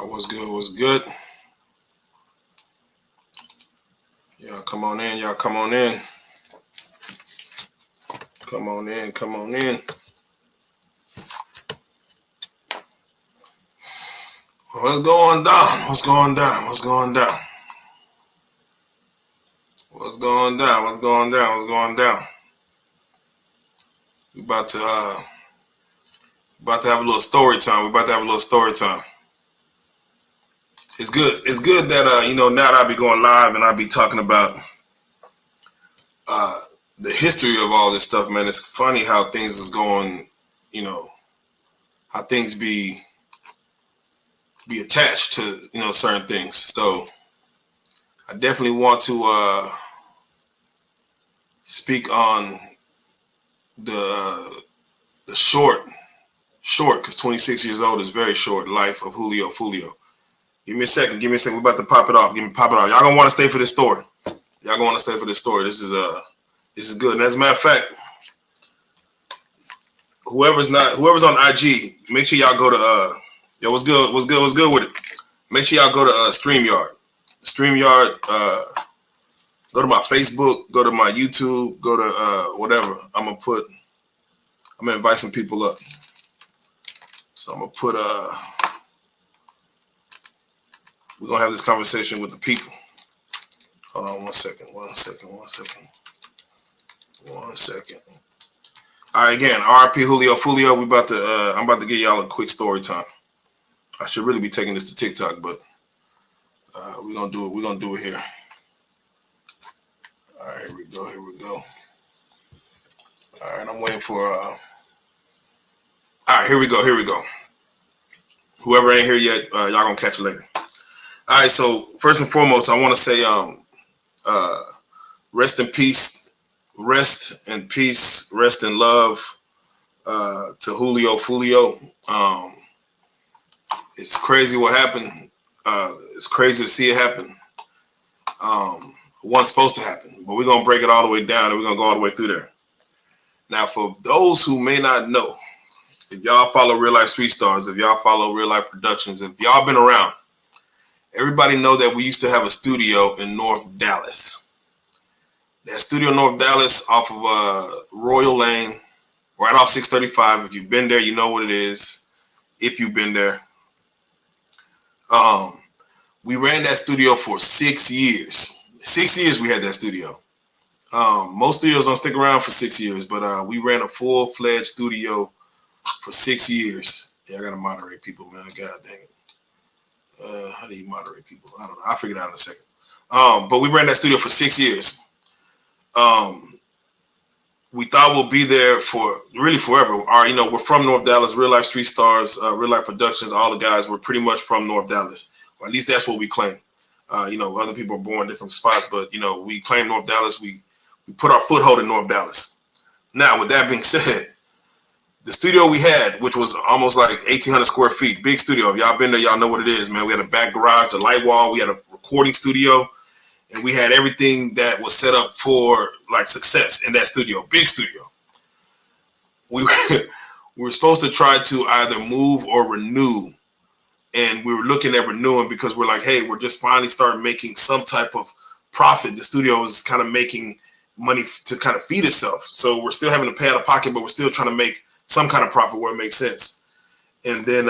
What's good? What's good? Y'all come on in. Y'all come on in. Come on in. Come on in. What's going down? What's going down? What's going down? What's going down? What's going down? What's going down? We about to have a little story time. We're about to have a little story time. It's good. It's good that now that I'll be going live and I'll be talking about the history of all this stuff, man. It's funny how things is going, how things be attached to, certain things. So I definitely want to speak on the short, because 26 years old is very short, life of Julio Foolio. Give me a second. We're about to pop it off. Pop it off. Y'all gonna want to stay for this story. This is good. And as a matter of fact, whoever's on IG, make sure y'all go to what's good with it. Make sure y'all go to StreamYard. Go to my Facebook, go to my YouTube, go to whatever. I'm gonna invite some people up. So I'm gonna put we're gonna have this conversation with the people. Hold on one second. All right, again, RP Julio Foolio. I'm about to give y'all a quick story time. I should really be taking this to TikTok, but we're gonna do it here. All right, here we go. All right, I'm waiting for all right, here we go. Whoever ain't here yet, y'all gonna catch it later. All right, so first and foremost, I want to say rest in peace, rest in love to Julio Foolio. It's crazy what happened. It's crazy to see it happen. It wasn't supposed to happen, but we're going to break it all the way down and we're going to go all the way through there. Now, for those who may not know, if y'all follow Real Life Street Stars, if y'all follow Real Life Productions, if y'all been around, everybody know that we used to have a studio in North Dallas. That studio in North Dallas off of Royal Lane, right off 635. If you've been there, you know what it is. If you've been there. We ran that studio for 6 years. 6 years we had that studio. Most studios don't stick around for 6 years, but we ran a full-fledged studio for 6 years. Yeah, I got to moderate people, man. God dang it. How do you moderate people? I don't know. I'll figure it out in a second. But we ran that studio for 6 years. We thought we'll be there for really forever. We're from North Dallas, Real Life Street Stars, Real Life Productions. All the guys were pretty much from North Dallas, or at least that's what we claim. Other people are born in different spots, but we claim North Dallas. We put our foothold in North Dallas. Now, with that being said, the studio we had, which was almost like 1,800 square feet, big studio. If y'all been there, y'all know what it is, man. We had a back garage, a light wall. We had a recording studio, and we had everything that was set up for like success in that studio. Big studio. We were supposed to try to either move or renew, and we were looking at renewing because we're like, hey, we're just finally starting making some type of profit. The studio is kind of making money to kind of feed itself, so we're still having to pay out of pocket, but we're still trying to make some kind of profit where it makes sense. And then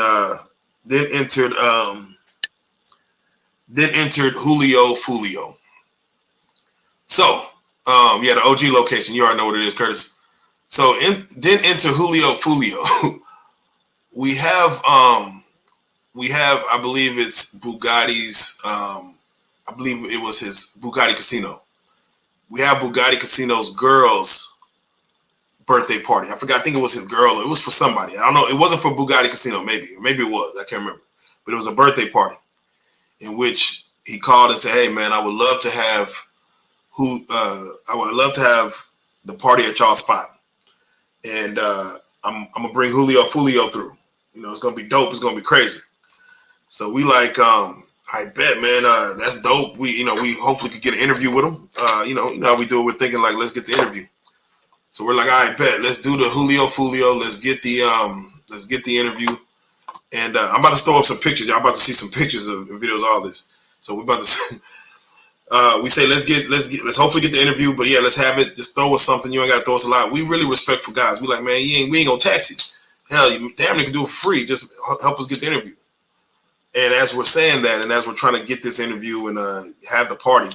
entered Julio Foolio. So the OG location, you already know what it is, Curtis. So then enter Julio Foolio. we have I believe it's Bugatti's I believe it was his Bugatti Casino. We have Bugatti Casino's girls birthday party. I forgot. I think it was his girl. It was for somebody. I don't know. It wasn't for Bugatti Casino. Maybe it was. I can't remember. But it was a birthday party in which he called and said, "Hey, man, I would love to have the party at y'all spot, and I'm gonna bring Julio Foolio through. It's gonna be dope. It's gonna be crazy." So we like, I bet, man, that's dope. We hopefully could get an interview with him. You know how we do it. We're thinking like, let's get the interview. So we're like, all right, bet, let's do the Julio Foolio. Let's get the interview. And I'm about to throw up some pictures. Y'all about to see some pictures of videos, all this. So we're about to. We say let's hopefully get the interview, but yeah, let's have it. Just throw us something. You ain't got to throw us a lot. We really respectful guys. We like, man, we ain't gonna tax you. Hell, you damn near can do it for free. Just help us get the interview. And as we're saying that, and as we're trying to get this interview and have the party,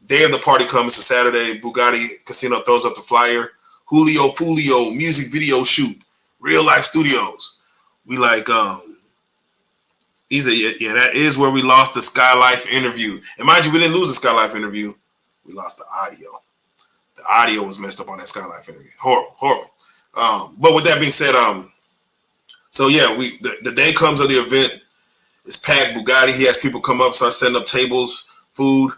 day of the party comes. It's a Saturday. Bugatti Casino throws up the flyer. Julio Foolio music video shoot. Real Life Studios. We like he said, yeah, that is where we lost the Sky Life interview. And mind you, we didn't lose the Sky Life interview. We lost the audio. The audio was messed up on that Sky Life interview. Horrible. But with that being said, so yeah, the day comes of the event. It's packed. Bugatti. He has people come up, start setting up tables, food,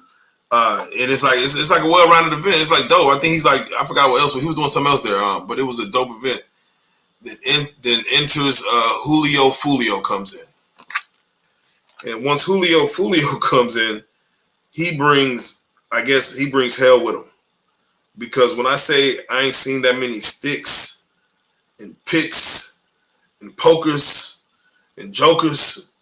and it's like a well-rounded event. It's like dope. I think he's like, I forgot what else. He was doing something else there, but it was a dope event. Then enters Julio Foolio comes in. And once Julio Foolio comes in, he brings hell with him. Because when I say I ain't seen that many sticks and picks and pokers and jokers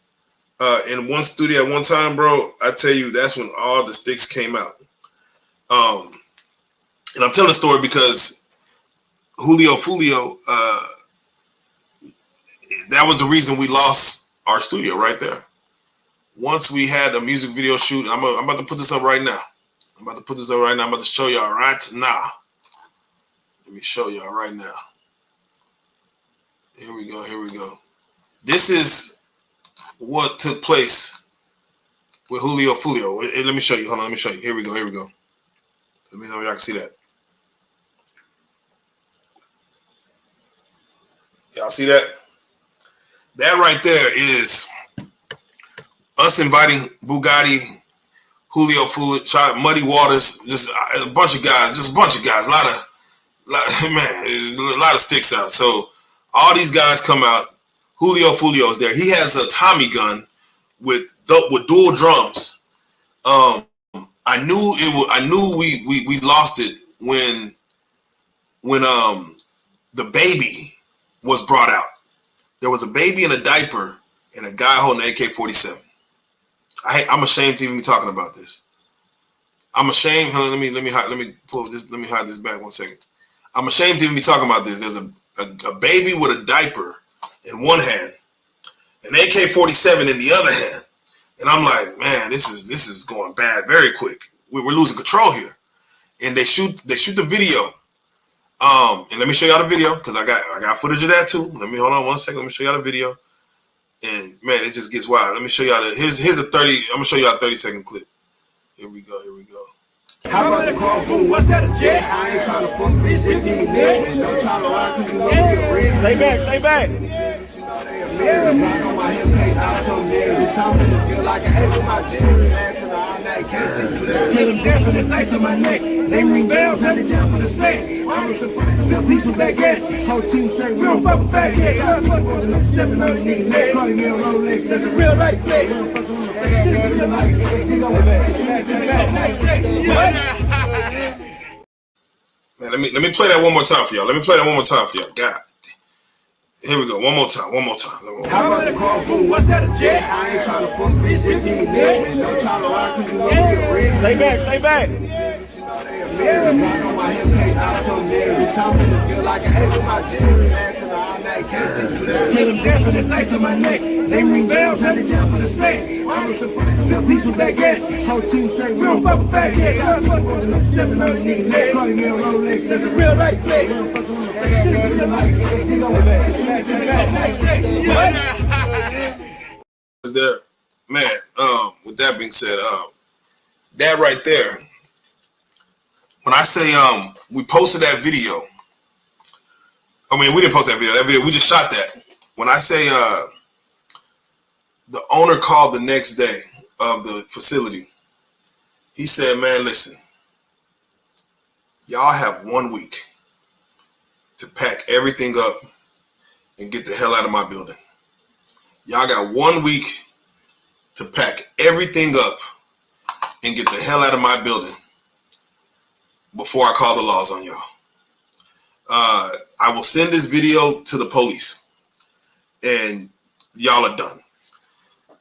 in one studio at one time, bro, I tell you, that's when all the sticks came out. And I'm telling the story because Julio Foolio, that was the reason we lost our studio right there. Once we had a music video shoot, I'm about to put this up right now. I'm about to show y'all right now. Let me show y'all right now. Here we go. This is what took place with Julio Foolio. Let me show you. Hold on, let me show you. Here we go. Let me know if y'all can see that. Y'all see that? That right there is us inviting Bugatti, Julio Foolio, Muddy Waters, just a bunch of guys, a lot of sticks out. So all these guys come out. Julio Foolio is there. He has a Tommy gun with dual drums. I knew we lost it when the baby was brought out. There was a baby in a diaper and a guy holding an AK-47. I'm ashamed to even be talking about this. I'm ashamed. Let me hide this back 1 second. I'm ashamed to even be talking about this. There's a baby with a diaper in one hand, an AK-47 in the other hand, and I'm like, man, this is going bad very quick. We're losing control here. And they shoot the video. And let me show y'all the video because I got footage of that too. Let me hold on 1 second. Let me show y'all the video. And man, it just gets wild. Let me show y'all here's a 30. I'm gonna show y'all a 30-second clip. Here we go. How about the call fool? What's that, a jet? I ain't trying to fuck bitch, just give me neck. Don't try to ride cause you know we a red. Stay back. On my hip case, I come there. This time to feel like an eight with my jewelry. Last and all night, can't see clear. Hit them dead for this ice on my neck. They ring bells, had it down for the same. I was the first piece of black gas. Whole team straight, we don't fuck with fat gas. Stepping on the nigga neck. Calling me a Rolex, that's a real life flex. Man, let me play that one more time for y'all. God. Here we go. One more time. How about the call fool? What's that, a jet? I ain't trying to fuck bitch, just give me neck. Don't try to ride cause you know we a red. Stay back. On my hip case, I come there. This time to feel like an eight with my jewelry. Last and all night, can't see clear. Hit them dead for this ice on my neck. They ring bells, had it down for the same. I was the first piece of black gas. Whole team straight, we don't fuck with fat gas. Stepping on the nigga neck. Calling me a Rolex, that's a real life flex. Is there, man? With that being said, that right there. When I say we posted that video, I mean we didn't post that video. We just shot that. When I say the owner called the next day of the facility, he said, "Man, listen, y'all have 1 week to pack everything up and get the hell out of my building. Y'all got 1 week to pack everything up and get the hell out of my building before I call the laws on y'all. I will send this video to the police, and y'all are done.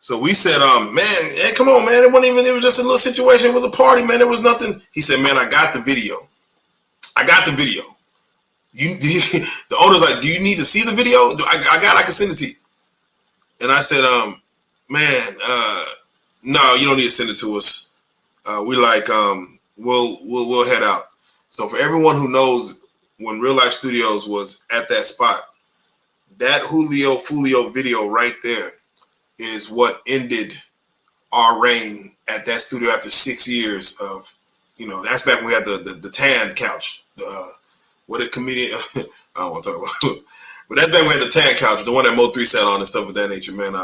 So we said, man, hey, come on, man. It was just a little situation. It was a party, man. There was nothing. He said, man, I got the video. I got the video. The owner's like, do you need to see the video? I can send it to you. And I said, man, no, you don't need to send it to us. We like, we'll head out. So for everyone who knows, when Real Life Studios was at that spot, that Julio Foolio video right there is what ended our reign at that studio after 6 years of, that's back when we had the tan couch. What a comedian, I don't want to talk about it. But that's back when we had the tan couch, the one that Mo3 sat on and stuff of that nature, man.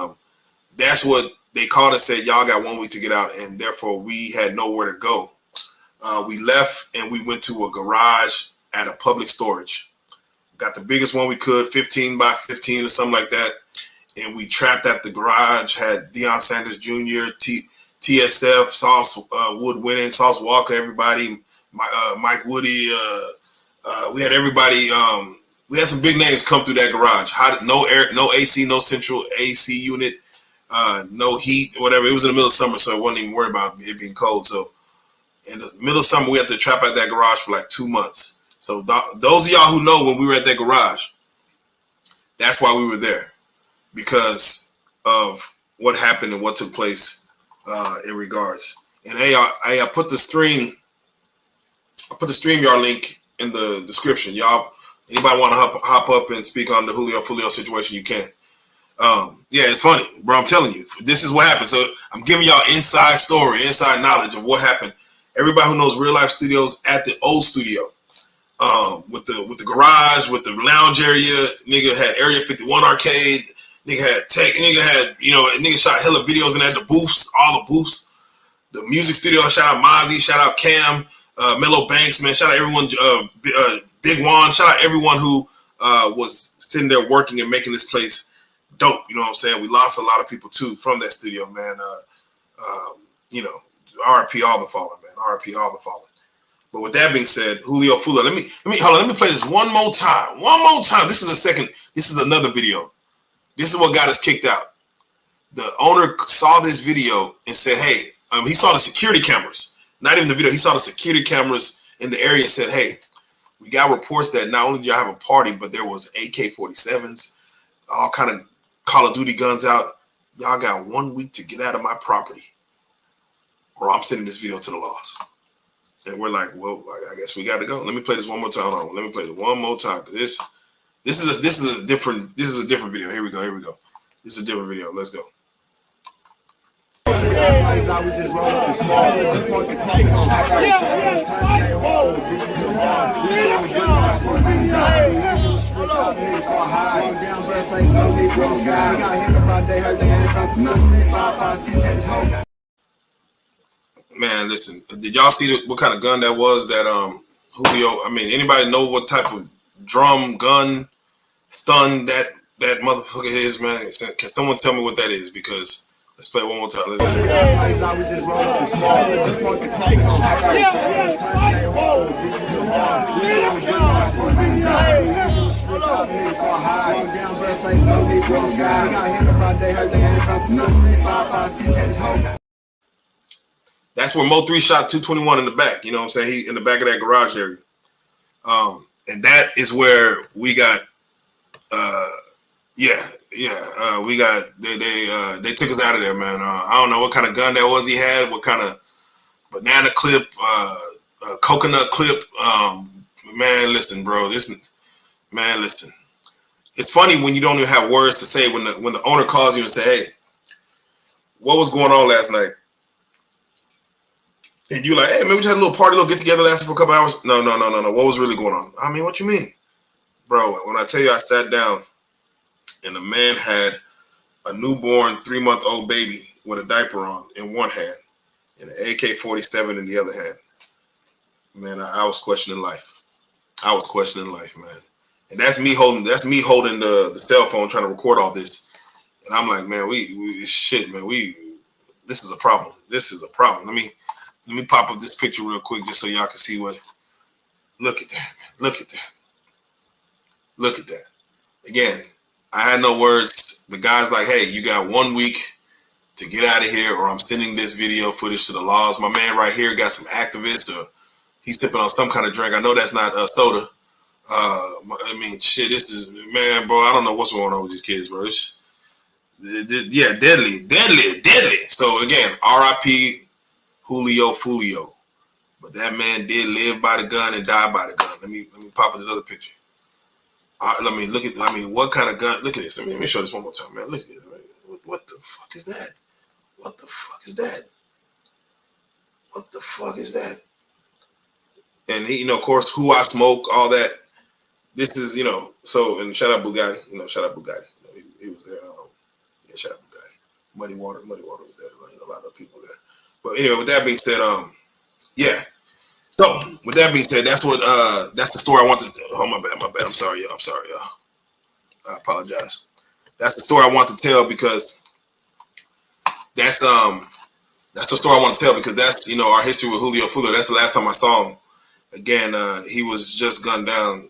That's what they called and said, y'all got 1 week to get out, and therefore we had nowhere to go. We left and we went to a garage at a public storage. Got the biggest one we could, 15 by 15 or something like that. And we trapped at the garage, had Deion Sanders Jr., TSF, Sauce Wood winning, Sauce Walker, everybody, Mike Woody. We had everybody. We had some big names come through that garage. No air, no AC, no central AC unit, no heat, whatever. It was in the middle of summer, so I wasn't even worried about it being cold. So in the middle of summer, we had to trap at that garage for like 2 months. So those of y'all who know, when we were at that garage, that's why we were there, because of what happened and what took place in regards. And I put the StreamYard link in the description. Y'all, anybody want to hop up and speak on the Julio Foolio situation, you can. Yeah, it's funny, bro. I'm telling you, this is what happened. So I'm giving y'all inside story, inside knowledge of what happened. Everybody who knows Real Life Studios at the old studio, with the garage, with the lounge area, nigga had Area 51 arcade, nigga had tech, nigga had, nigga shot hella videos in at the booths, all the booths, the music studio. Shout out Mozzie, shout out Cam, Mellow Banks, man. Shout out everyone, Big Juan. Shout out everyone who was sitting there working and making this place dope. You know what I'm saying? We lost a lot of people too from that studio, man. RIP all the fallen, man. RIP all the fallen. But with that being said, Julio Foolio, let me hold on. Let me play this one more time. One more time. This is another video. This is what got us kicked out. The owner saw this video and said, hey, he saw the security cameras. Not even the video. He saw the security cameras in the area and said, hey, we got reports that not only do y'all have a party, but there was AK-47s, all kind of Call of Duty guns out. Y'all got 1 week to get out of my property, or I'm sending this video to the laws. And we're like, well, I guess we got to go. Let me play this one more time. Hold on. Let me play it one more time. This is a different video. Here we go. This is a different video. Let's go. Man, listen, did y'all see what kind of gun that was that Julio? I mean, anybody know what type of drum gun stun that motherfucker is, man? Can someone tell me what that is? Because let's play it one more time. That's where Mo3 shot 221 in the back. You know what I'm saying? He in the back of that garage area. And that is where we got we got they took us out of there, man. I don't know what kind of gun that was he had, what kind of banana clip, coconut clip. Man, listen, bro. Listen. It's funny when you don't even have words to say when the owner calls you and say, hey, what was going on last night? And you're like, hey, maybe we just had a little party, little get together, lasted for a couple hours. No. What was really going on? I mean, what you mean? Bro, when I tell you I sat down and the man had a newborn 3-month-old baby with a diaper on in one hand and an AK-47 in the other hand, man, I was questioning life. Man. And that's me holding the cell phone trying to record all this. And I'm like, man, this is a problem. Let me pop up this picture real quick just so y'all can see what. Look at that, man. Look at that. Again, I had no words the guy's like, hey, you got 1 week to get out of here, or I'm sending this video footage to the laws. My man right here got some activists, or he's sipping on some kind of drink. I know that's not soda. I mean, shit, this is, man, bro, I don't know what's going on with these kids, bro. Yeah, deadly. So again, R.I.P. Julio Foolio. But that man did live by the gun and die by the gun. Let me pop up this other picture. What kind of gun? Look at this. Let me show this one more time, man. Look at this. What the fuck is that? What the fuck is that? What the fuck is that? And he, of course, who I smoke, all that. This is, so, and shout out Bugatti. Shout out Bugatti. He was there. Yeah, shout out Bugatti. Muddy Water was there. A lot of people there. But anyway, with that being said, yeah. So with that being said, that's the story I want to. Oh, my bad. I'm sorry, y'all. I apologize. That's the story I want to tell, because that's the story I want to tell, because that's our history with Julio Foolio. That's the last time I saw him. Again, he was just gunned down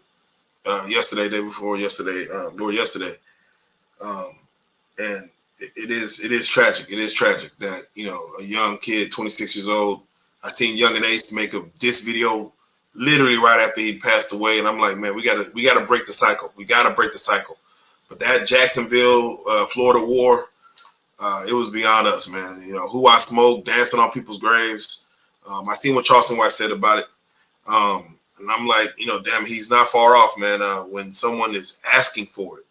yesterday, day before yesterday, or yesterday, and it is tragic. It is tragic that a young kid, 26 years old. I seen Young and Ace make this video literally right after he passed away, and I'm like, man, we gotta break the cycle. We gotta break the cycle. But that Jacksonville, Florida war, it was beyond us, man. Who I smoked, dancing on people's graves. I seen what Charleston White said about it. And I'm like, damn, he's not far off, man. When someone is asking for it,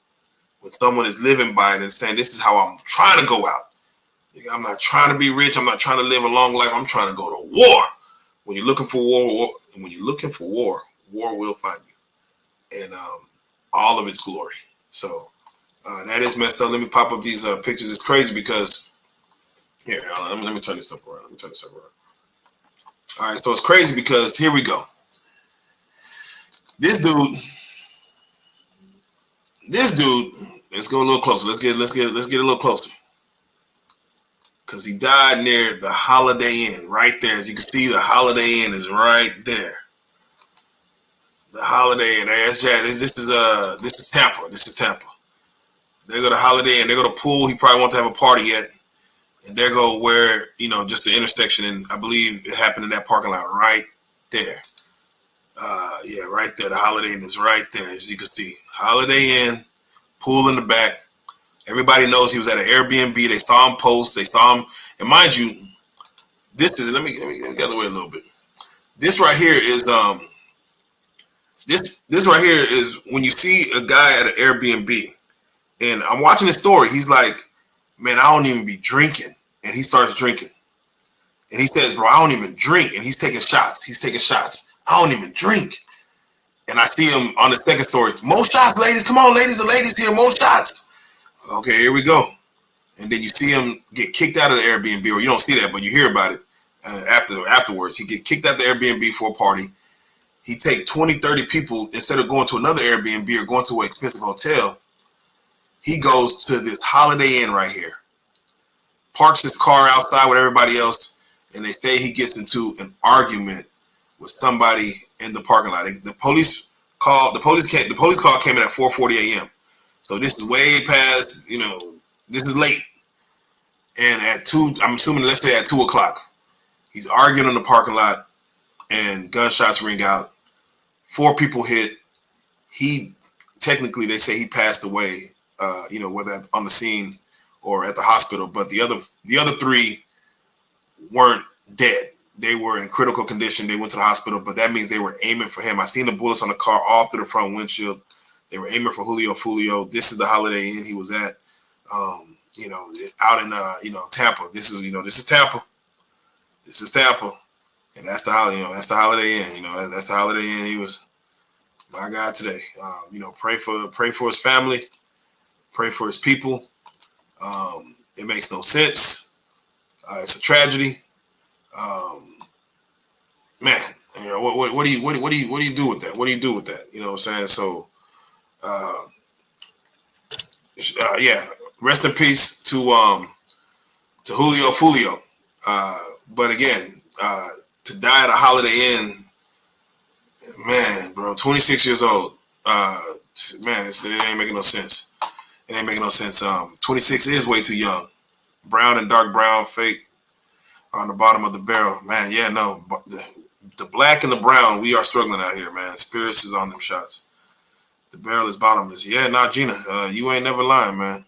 when someone is living by it and saying, this is how I'm trying to go out. I'm not trying to be rich. I'm not trying to live a long life. I'm trying to go to war. When you're looking for war, war will find you. And all of its glory. So that is messed up. Let me pop up these pictures. It's crazy because, here, let me turn this up around. All right, so it's crazy because here we go. This dude, let's go a little closer. Let's get a little closer. Because he died near the Holiday Inn, right there. As you can see, the Holiday Inn is right there. The Holiday Inn. This is Tampa. This is Tampa. They go to Holiday Inn. They go to pool. He probably wants to have a party yet. And there go where, just the intersection. And I believe it happened in that parking lot right there. Yeah, right there. The Holiday Inn is right there, as you can see. Holiday Inn, pool in the back. Everybody knows he was at an Airbnb. They saw him post. They saw him. And mind you, this is, let me get out of the way a little bit. This right here is, this right here is when you see a guy at an Airbnb, and I'm watching his story. He's like, man, I don't even be drinking. And he starts drinking. And he says, bro, I don't even drink. And he's taking shots. I don't even drink. And I see him on the second story. More shots, ladies. Come on, ladies. The ladies here. More shots. Okay, here we go. And then you see him get kicked out of the Airbnb, or you don't see that, but you hear about it afterwards. He get kicked out of the Airbnb for a party. He take 20, 30 people, instead of going to another Airbnb or going to an expensive hotel, he goes to this Holiday Inn right here, parks his car outside with everybody else, and they say he gets into an argument with somebody in the parking lot. The police call came in at 4:40 a.m. So this is way past, this is late. And at 2, I'm assuming, let's say at 2 o'clock, he's arguing in the parking lot and gunshots ring out. 4 people hit. Technically, they say he passed away, whether on the scene or at the hospital. But the other 3 weren't dead. They were in critical condition. They went to the hospital, but that means they were aiming for him. I seen the bullets on the car all through the front windshield. They were aiming for Julio Foolio. This is the Holiday Inn he was at, out in Tampa. This is Tampa. This is Tampa, and that's the Holiday Inn. That's the Holiday Inn. He was, my God, today. Pray for his family, pray for his people. It makes no sense. It's a tragedy. Man, what do you do with that? What do you do with that? You know what I'm saying? So. Yeah, rest in peace to Julio Foolio. But again, to die at a Holiday Inn, man, bro, 26 years old. Man, it ain't making no sense. It ain't making no sense. 26 is way too young. Brown and dark brown, fake on the bottom of the barrel. Man, yeah, no. The black and the brown, we are struggling out here, man. Spirits is on them shots. The barrel is bottomless. Yeah, nah, Gina, you ain't never lying, man.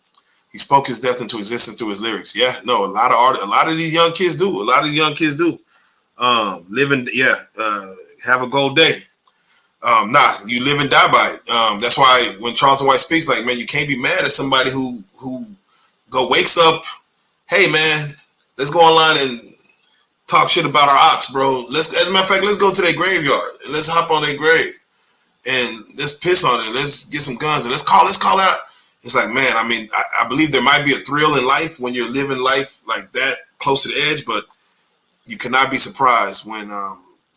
He spoke his death into existence through his lyrics. Yeah, no, a lot of these young kids do. A lot of these young kids do. Have a gold day. You live and die by it. That's why when Charleston White speaks, like, man, you can't be mad at somebody who wakes up, hey man, let's go online and talk shit about our ops, bro. As a matter of fact, let's go to their graveyard and let's hop on their grave and let's piss on it. Let's get some guns and let's call out. It's like, man, I mean, I believe there might be a thrill in life when you're living life like that, close to the edge, but you cannot be surprised when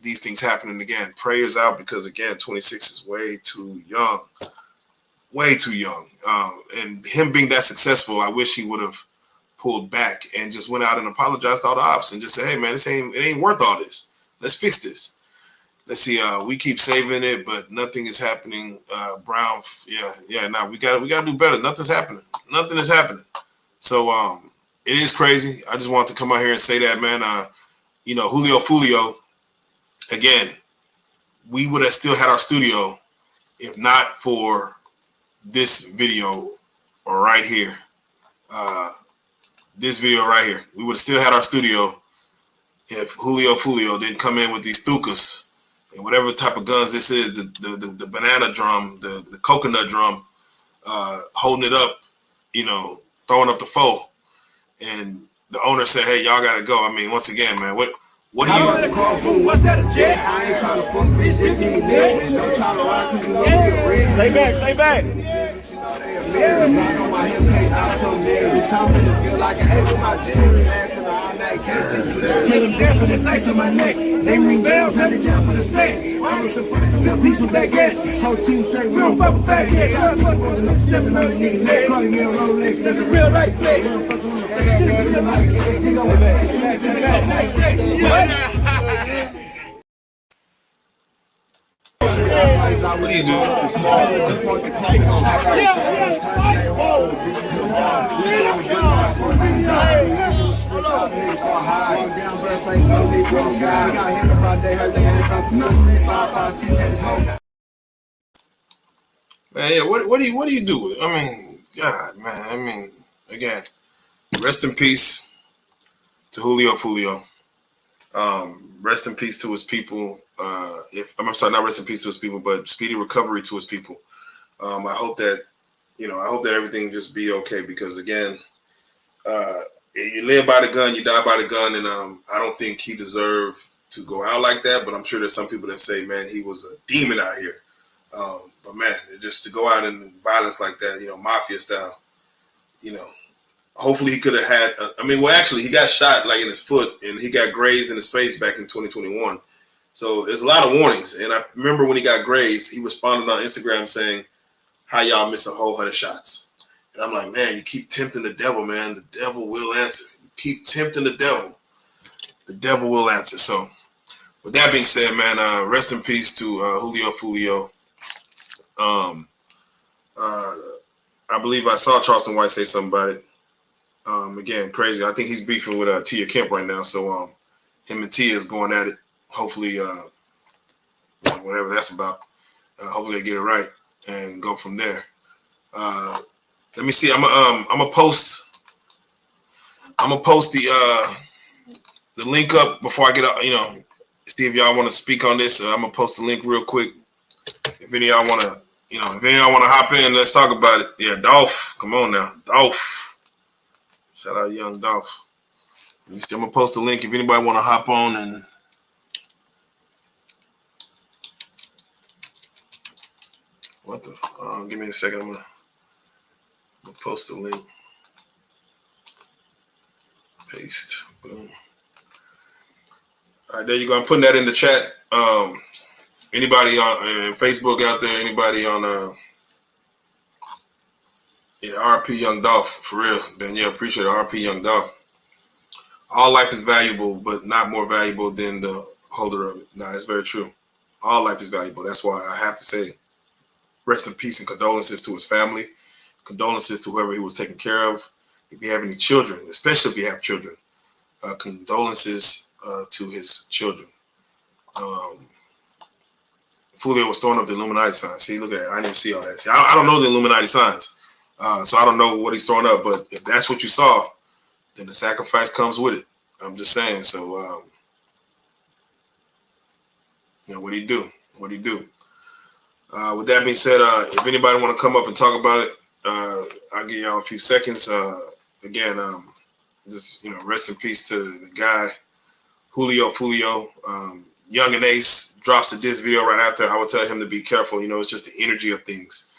these things happen. And again, prayers out, because again, 26 is way too young. And him being that successful, I wish he would have pulled back and just went out and apologized to all the ops and just said, hey man, it ain't worth all this. Let's fix this. Let's see. We keep saving it, but nothing is happening. Brown, we gotta do better. Nothing is happening. So it is crazy. I just want to come out here and say that, man. Julio Foolio, again, we would have still had our studio if not for this video right here. This video right here. We would have still had our studio if Julio Foolio didn't come in with these thukas and whatever type of guns this is, the banana drum, the coconut drum, holding it up, throwing up the foe. And the owner said, hey, y'all got to go. I mean, once again, man, what do you... What's that, a jet? I ain't trying to fuck bitch, if he ain't don't try to ride, cause you know stay back. I know my hip case, I come there. You tell me to feel like an ape with my jewelry, asking all night, can't see you there. Hit them dead for this ice on my neck. They ring bells, had it down for the set. I was the piece with that gas. Whole team straight, we don't fuck with fat cats. I'm stepping on the nigga neck, calling me on Rolex. That's a real life flex. Real life flex. Stick over that. What are you doing? Man, yeah, what do you do? I mean, God, man. I mean, again, rest in peace to Julio Foolio. Rest in peace to his people. I'm sorry, not rest in peace to his people, but speedy recovery to his people. I hope that everything just be okay, because again, you live by the gun, you die by the gun, and I don't think he deserved to go out like that. But I'm sure there's some people that say, man, he was a demon out here. But man, just to go out in violence like that, mafia style, hopefully he could have had, actually he got shot like in his foot and he got grazed in his face back in 2021. So there's a lot of warnings. And I remember when he got grazed, he responded on Instagram saying, how y'all miss a whole 100 shots? And I'm like, man, you keep tempting the devil, man. The devil will answer. You keep tempting the devil will answer. So with that being said, man, rest in peace to Julio Foolio. I believe I saw Charleston White say something about it. Again, crazy. I think he's beefing with Tia Kemp right now. So him and Tia is going at it. Hopefully, whatever that's about. Hopefully they get it right and go from there. Let me see. I'm gonna post the link up before I get out. See if y'all want to speak on this. I'm gonna post the link real quick. If any of y'all want to, hop in, let's talk about it. Yeah, Dolph, come on now, Dolph. Shout out young Dolph. Let me see. I'm gonna post the link if anybody want to hop on and. What the? Give me a second. I'm gonna post the link. Paste. Boom. All right, there you go. I'm putting that in the chat. Anybody on Facebook out there? Anybody on? RP Young Dolph for real. Then yeah, appreciate it. RP Young Dolph. All life is valuable, but not more valuable than the holder of it. Nah, that's very true. All life is valuable. That's why I have to say, rest in peace and condolences to his family. condolences to whoever he was taking care of. If you have any children, especially if you have children, condolences to his children. Foolio was throwing up the Illuminati signs. See, look at that. I didn't see all that. See, I don't know the Illuminati signs, so I don't know what he's throwing up. But if that's what you saw, then the sacrifice comes with it. I'm just saying. So, what'd he do? What'd he do? With that being said, if anybody want to come up and talk about it, I'll give y'all a few seconds. Again, just rest in peace to the guy, Julio Foolio. Young and Ace drops a diss video right after. I would tell him to be careful. It's just the energy of things.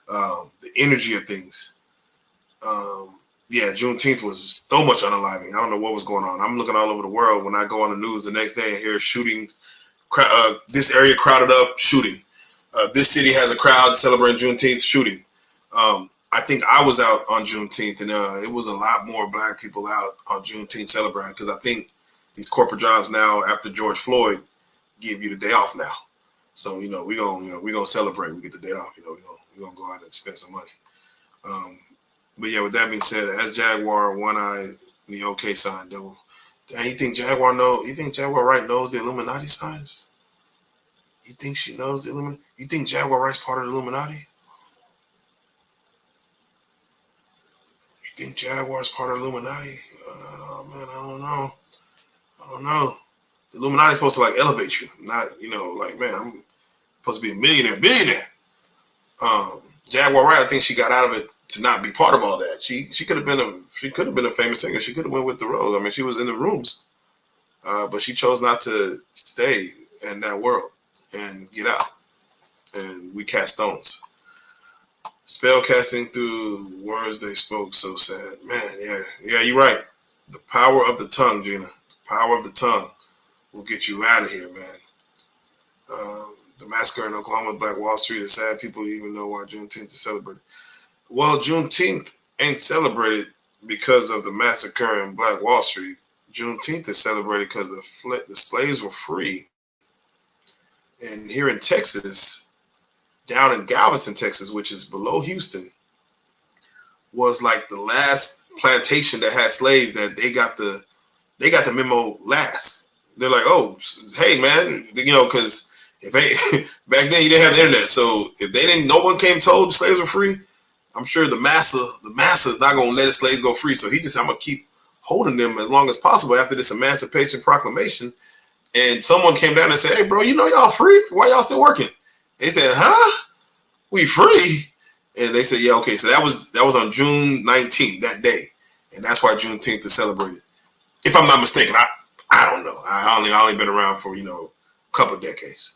The energy of things. Yeah, Juneteenth was so much unaliving. I don't know what was going on. I'm looking all over the world when I go on the news the next day and hear shooting. This area crowded up, shooting. This city has a crowd celebrating Juneteenth, shooting. I think I was out on Juneteenth, and it was a lot more black people out on Juneteenth celebrating, because I think these corporate jobs now, after George Floyd, give you the day off now. So we gonna celebrate. We get the day off. We gonna go out and spend some money. But yeah, with that being said, as Jaguar, one eye, the OK sign, devil. Dang, you think Jaguar Wright knows the Illuminati signs? You think she knows the Illuminati? You think Jaguar Wright's part of the Illuminati? You think Jaguar's part of the Illuminati? Man, I don't know. The Illuminati's supposed to elevate you, not man, I'm supposed to be a billionaire. Jaguar Wright, I think she got out of it to not be part of all that. She could have been a famous singer. She could have went with the road. I mean, she was in the rooms, but she chose not to stay in that world and get out. And we cast stones. Spell casting through words they spoke, so sad. Man, yeah, you're right. The power of the tongue, Gina. The power of the tongue will get you out of here, man. The massacre in Oklahoma, Black Wall Street, is sad. People even know why Juneteenth is celebrated. Well, Juneteenth ain't celebrated because of the massacre in Black Wall Street. Juneteenth is celebrated because the slaves were free. And here in Texas, down in Galveston, Texas, which is below Houston, was like the last plantation that had slaves that they got the memo last. They're like, oh, hey man, because if back then you didn't have the internet, so if no one came told the slaves were free, I'm sure the massa is not gonna let the slaves go free. So I'm gonna keep holding them as long as possible after this Emancipation Proclamation. And someone came down and said, hey bro, y'all free? Why y'all still working? They said, huh? We free? And they said, yeah, okay. So that was on June 19th, that day. And that's why Juneteenth is celebrated. If I'm not mistaken, I don't know. I only been around for, a couple of decades.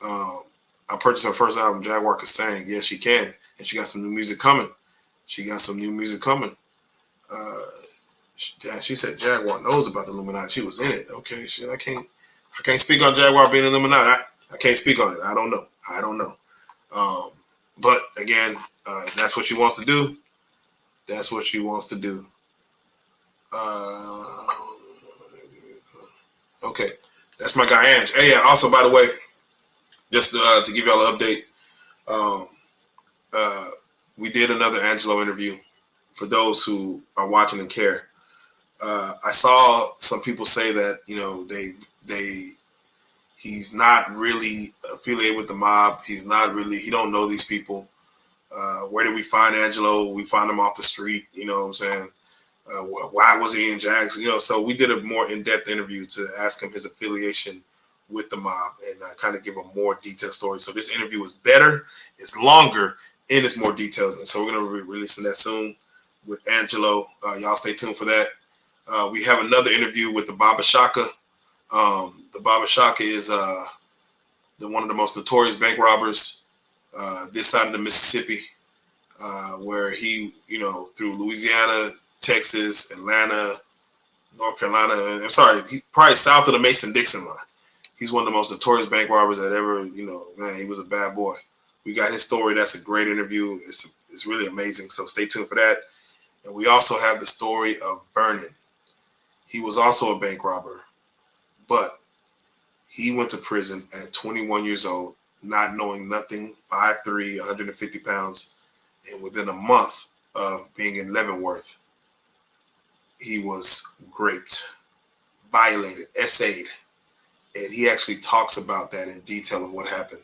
I purchased her first album, Jaguar could sing. Yes, she can. And she got some new music coming. She said Jaguar knows about the Illuminati. She was in it. Okay, shit. I can't speak on Jaguar being in the Illuminati. I can't speak on it. I don't know. But again, that's what she wants to do. Okay, that's my guy Ange. Hey, yeah. Also, by the way, just to give y'all an update, we did another Angelo interview. For those who are watching and care, I saw some people say that he's not really affiliated with the mob. He don't know these people. Where did we find Angelo? We found him off the street. You know what I'm saying? Why wasn't he in Jags? So we did a more in-depth interview to ask him his affiliation with the mob and kind of give a more detailed story. So this interview is better, it's longer, and it's more detailed. And so we're going to be releasing that soon with Angelo. Y'all stay tuned for that. We have another interview with the Baba Shaka. The Baba Shaka is one of the most notorious bank robbers this side of the Mississippi, where he, through Louisiana, Texas, Atlanta, North Carolina, he probably south of the Mason-Dixon line. He's one of the most notorious bank robbers that ever, man, he was a bad boy. We got his story. That's a great interview. It's really amazing. So stay tuned for that. And we also have the story of Vernon. He was also a bank robber, but he went to prison at 21 years old, not knowing nothing, 5'3", 150 pounds, And within a month of being in Leavenworth, he was raped, violated, essayed. And he actually talks about that in detail of what happened.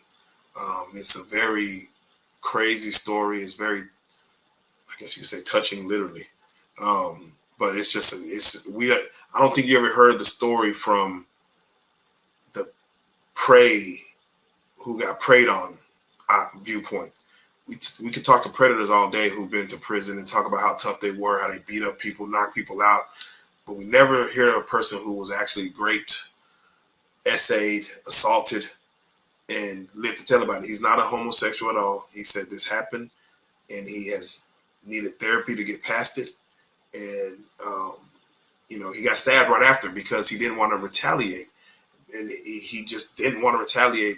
It's a very crazy story. It's very, I guess you could say, touching, literally. But it's just, I don't think you ever heard the story from the prey who got preyed on viewpoint. We could talk to predators all day who've been to prison and talk about how tough they were, how they beat up people, knock people out. But we never hear of a person who was actually raped, essayed, assaulted, and lived to tell about it. He's not a homosexual at all. He said this happened, and he has needed therapy to get past it. And, he got stabbed right after because he didn't want to retaliate. And he just didn't want to retaliate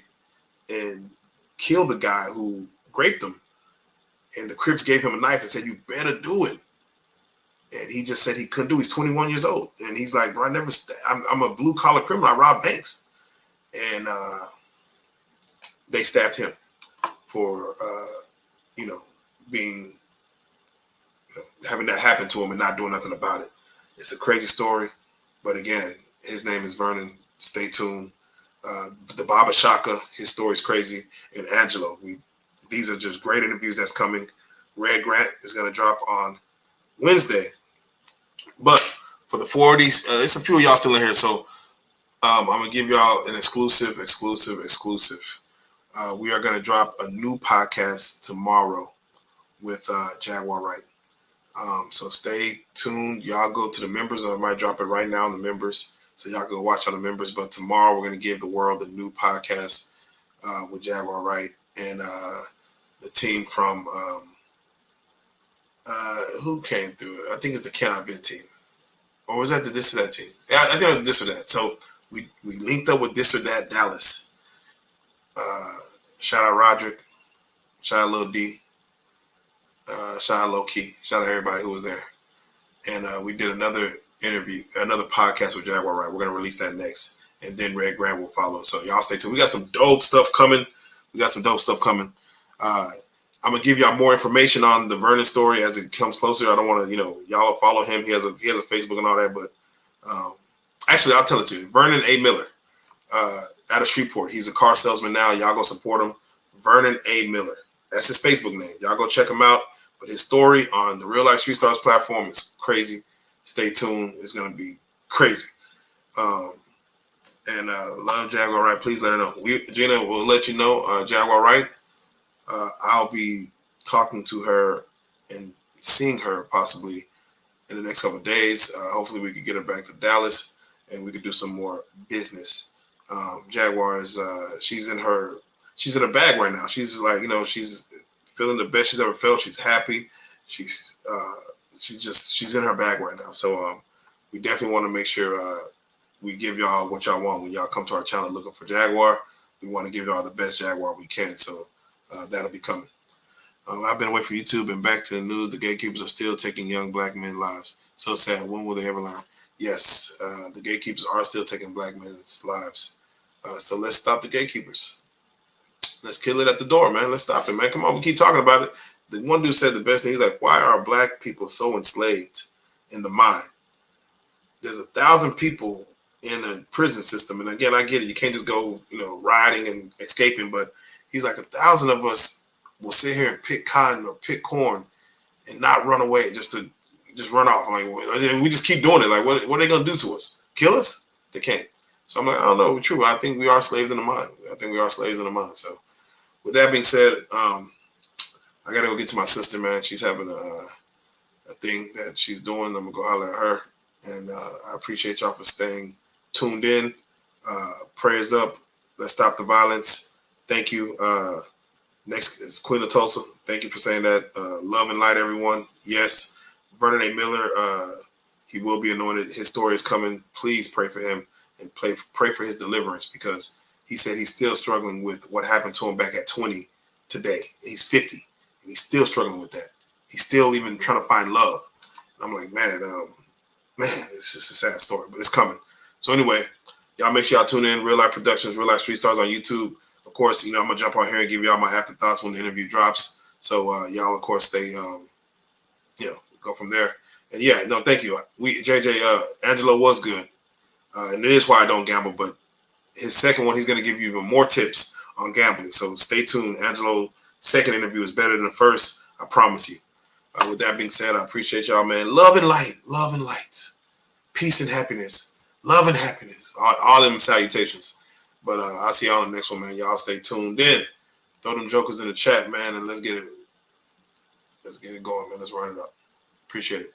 and kill the guy who raped him. And the Crips gave him a knife and said, "You better do it." And he just said he couldn't do it. He's 21 years old. And he's like, "Bro, I'm a blue collar criminal. I rob banks." And they stabbed him for, being, having that happen to him and not doing nothing about it. It's a crazy story. But again, his name is Vernon. Stay tuned. The Baba Shaka, his story's crazy. And Angelo. These are just great interviews that's coming. Red Grant is going to drop on Wednesday. But for the 40s, it's a few of y'all still in here. So I'm going to give y'all an exclusive. We are going to drop a new podcast tomorrow with Jaguar Wright. So stay tuned. Y'all go to the members. I might drop it right now in the members. So y'all go watch on the members. But tomorrow we're going to give the world a new podcast with Jaguar Wright and the team from who came through it. I think it's the Can I Vent team. Or was that the This or That team? Yeah, I think it was This or That. So we linked up with This or That Dallas. Shout out Roderick. Shout out Lil D. Shout out Low Key. Shout out everybody who was there. And we did another interview, another podcast with Jaguar Wright. We're going to release that next. And then Red Grant will follow. So y'all stay tuned. We got some dope stuff coming. I'm going to give y'all more information on the Vernon story as it comes closer. I don't want to, y'all follow him. He has a Facebook and all that. But actually, I'll tell it to you. Vernon A. Miller out of Shreveport. He's a car salesman now. Y'all go support him. Vernon A. Miller. That's his Facebook name. Y'all go check him out. But his story on the Real Life Street Stars platform is crazy. Stay tuned. It's going to be crazy. And love Jaguar Wright. Please let her know. Gina will let you know. Jaguar Wright. I'll be talking to her and seeing her possibly in the next couple of days. Hopefully we could get her back to Dallas and we could do some more business. Jaguar is she's in her bag right now. She's like, she's feeling the best she's ever felt. She's happy. She's in her bag right now. So we definitely want to make sure we give y'all what y'all want when y'all come to our channel looking for Jaguar. We want to give y'all the best Jaguar we can. So that'll be coming. I've been away from YouTube and back to the news. The gatekeepers are still taking young black men's lives. So sad. When will they ever learn? Yes, the gatekeepers are still taking black men's lives. So let's stop the gatekeepers. Let's kill it at the door, man. Let's stop it, man. Come on, we keep talking about it. The one dude said the best thing. He's like, why are black people so enslaved in the mind? There's 1,000 people in the prison system. And again, I get it. You can't just go, rioting and escaping. But he's like, 1,000 of us will sit here and pick cotton or pick corn and not run away just run off. Like, we just keep doing it. Like, what are they going to do to us? Kill us? They can't. So I'm like, I don't know. True. I think we are slaves in the mind. So with that being said, I got to go get to my sister, man. She's having a thing that she's doing. I'm going to go holler at her. And I appreciate y'all for staying tuned in. Prayers up. Let's stop the violence. Thank you. Next is Queen of Tulsa. Thank you for saying that. Love and light, everyone. Yes. Vernon A. Miller, he will be anointed. His story is coming. Please pray for him and pray for his deliverance, because he said he's still struggling with what happened to him back at 20 today. He's 50 and he's still struggling with that. He's still even trying to find love. And I'm like, man, it's just a sad story, but it's coming. So anyway, y'all make sure y'all tune in. Real Life Productions, Real Life Street Stars on YouTube. Of course, I'm going to jump on here and give y'all my afterthoughts when the interview drops. So y'all, of course, stay, go from there. And yeah, no, thank you. Angelo was good. And it is why I don't gamble, but his second one, he's going to give you even more tips on gambling. So stay tuned. Angelo's second interview is better than the first. I promise you. With that being said, I appreciate y'all, man. Love and light. Love and light. Peace and happiness. Love and happiness. All them salutations. But I'll see y'all on the next one, man. Y'all stay tuned in. Throw them jokers in the chat, man, and let's get it going, man. Let's run it up. Appreciate it.